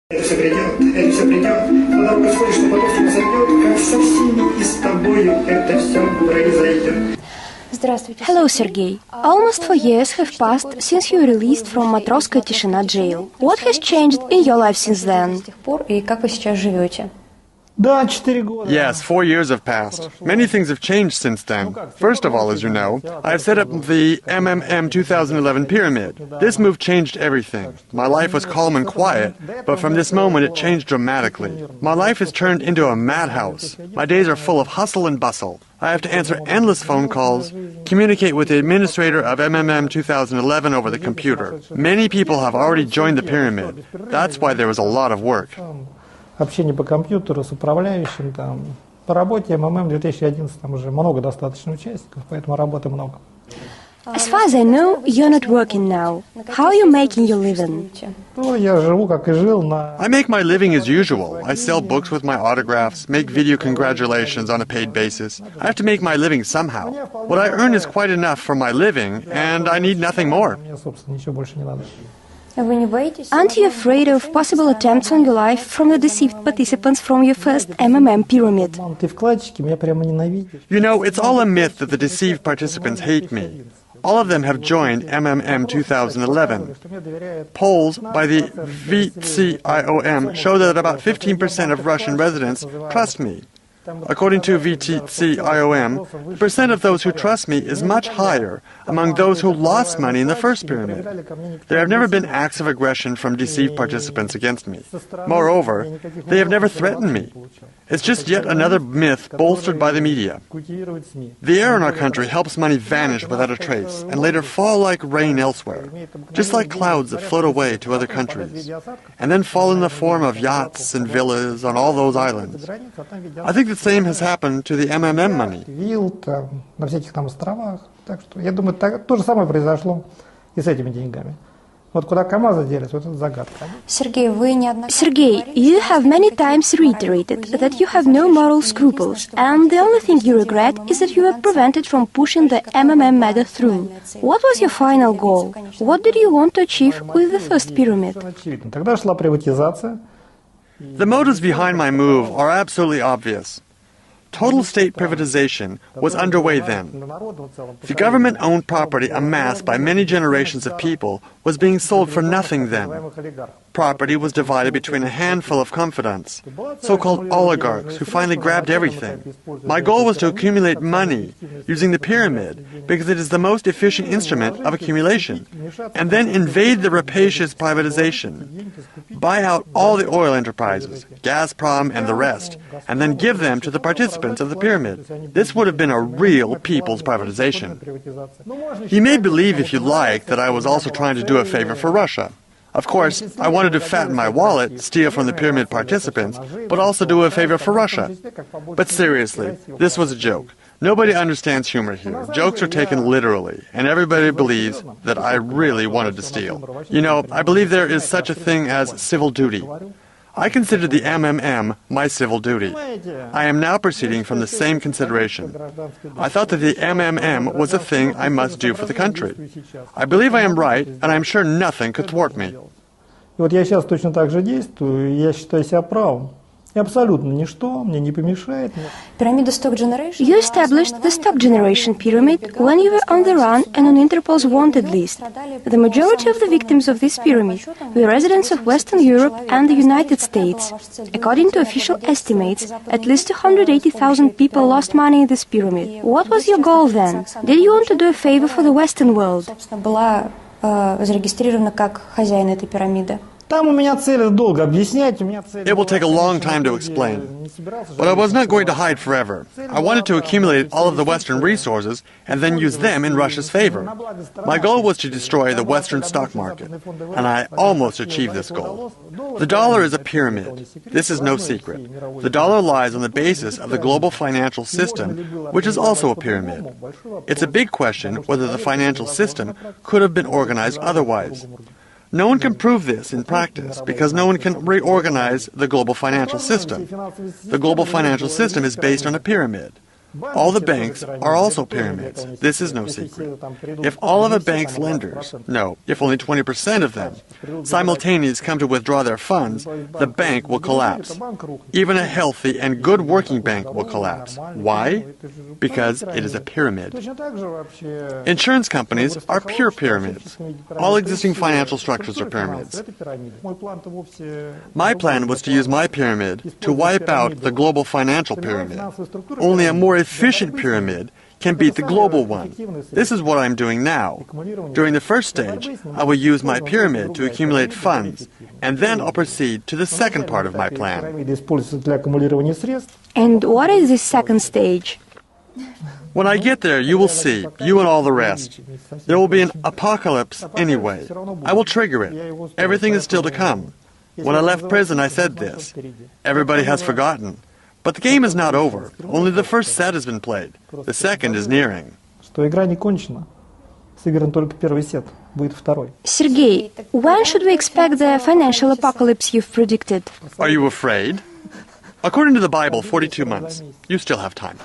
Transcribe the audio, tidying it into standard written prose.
Это все придет, но происходит, что потом произойдет, как со всеми и с тобою это все произойдет. Hello, Sergey. Almost 4 years have passed since you were released from Matrosskaya Tishina jail. What has changed in your life since then? Yes, 4 years have passed. Many things have changed since then. First of all, as you know, I have set up the MMM 2011 pyramid. This move changed everything. My life was calm and quiet, but from this moment it changed dramatically. My life has turned into a madhouse. My days are full of hustle and bustle. I have to answer endless phone calls, communicate with the administrator of MMM 2011 over the computer. Many people have already joined the pyramid. That's why there was a lot of work. Общение по компьютеру с управляющим, там, по работе МММ 2011 там уже много достаточно участников, поэтому работы много. As far as I know, you're not working now. How are you making your living? Ну, я живу, как и жил, на... I make my living as usual. I sell books with my autographs, make video congratulations on a paid basis. I have to make my living somehow. What I earn is quite enough for my living, and I need nothing more. Мне, собственно, ничего больше не надо. Aren't you afraid of possible attempts on your life from the deceived participants from your first MMM pyramid? Ты вкладчики меня прямо ненавидишь. You know, it's all a myth that the deceived participants hate me. All of them have joined MMM 2011. Polls by the VTCIOM show that about 15% of Russian residents trust me. According to VTCIOM, the percent of those who trust me is much higher among those who lost money in the first pyramid. There have never been acts of aggression from deceived participants against me. Moreover, they have never threatened me. It's just yet another myth bolstered by the media. The air in our country helps money vanish without a trace and later fall like rain elsewhere, just like clouds that float away to other countries, and then fall in the form of yachts and villas on all those islands. I think the same has happened to the MMM money. На всяких там островах. Так что, я думаю, то же самое произошло и с этими деньгами. Вот куда КамАЗы делись, вот это загадка. Sergey, you have many times reiterated that you have no moral scruples, and the only thing you regret is that you were prevented from pushing the MMM mega through. What was your final goal? What did you want to achieve with the first pyramid? Тогда шла приватизация. The motives behind my move are absolutely obvious. Total state privatization was underway then. The government-owned property amassed by many generations of people was being sold for nothing then. Property was divided between a handful of confidants, so-called oligarchs who finally grabbed everything. My goal was to accumulate money using the pyramid because it is the most efficient instrument of accumulation, and then invade the rapacious privatization, buy out all the oil enterprises, Gazprom and the rest, and then give them to the participants of the pyramid. This would have been a real people's privatization. You may believe, if you like, that I was also trying to do a favor for Russia. Of course, I wanted to fatten my wallet, steal from the pyramid participants, but also do a favor for Russia. But seriously, this was a joke. Nobody understands humor here. Jokes are taken literally, and everybody believes that I really wanted to steal. You know, I believe there is such a thing as civil duty. I consider the MMM my civil duty. I am now proceeding from the same consideration. I thought that the MMM was a thing I must do for the country. I believe I am right, and I am sure nothing could thwart me. Вот я сейчас точно так же действую, и я считаю себя правым. И абсолютно ничто мне не помешает. You established the stock generation pyramid when you were on the run and on Interpol's wanted list. The majority of the victims of this pyramid were residents of Western Europe and the United States. According to official estimates, at least 280,000 people lost money in this pyramid. What was your goal then? Did you want to do a favor for the Western world? Там у меня цель долго объяснять. It will take a long time to explain. But I was not going to hide forever. I wanted to accumulate all of the Western resources and then use them in Russia's favor. My goal was to destroy the Western stock market, and I almost achieved this goal. The dollar is a pyramid. This is no secret. The dollar lies on the basis of the global financial system, which is also a pyramid. It's a big question whether the financial system could have been organized otherwise. No one can prove this in practice because no one can reorganize the global financial system. The global financial system is based on a pyramid. All the banks are also pyramids. This is no secret. If all of a bank's lenders, no, if only 20% of them, simultaneously come to withdraw their funds, the bank will collapse. Even a healthy and good working bank will collapse. Why? Because it is a pyramid. Insurance companies are pure pyramids. All existing financial structures are pyramids. My plan was to use my pyramid to wipe out the global financial pyramid. Only a more efficient pyramid can beat the global one. This is what I'm doing now. During the first stage, I will use my pyramid to accumulate funds, and then I'll proceed to the second part of my plan. And what is this second stage? When I get there, you will see, you and all the rest. There will be an apocalypse anyway. I will trigger it. Everything is still to come. When I left prison, I said this. Everybody has forgotten. But the game is not over. Only the first set has been played. The second is nearing. Sergey, when should we expect the financial apocalypse you've predicted? Are you afraid? According to the Bible, 42 months. You still have time.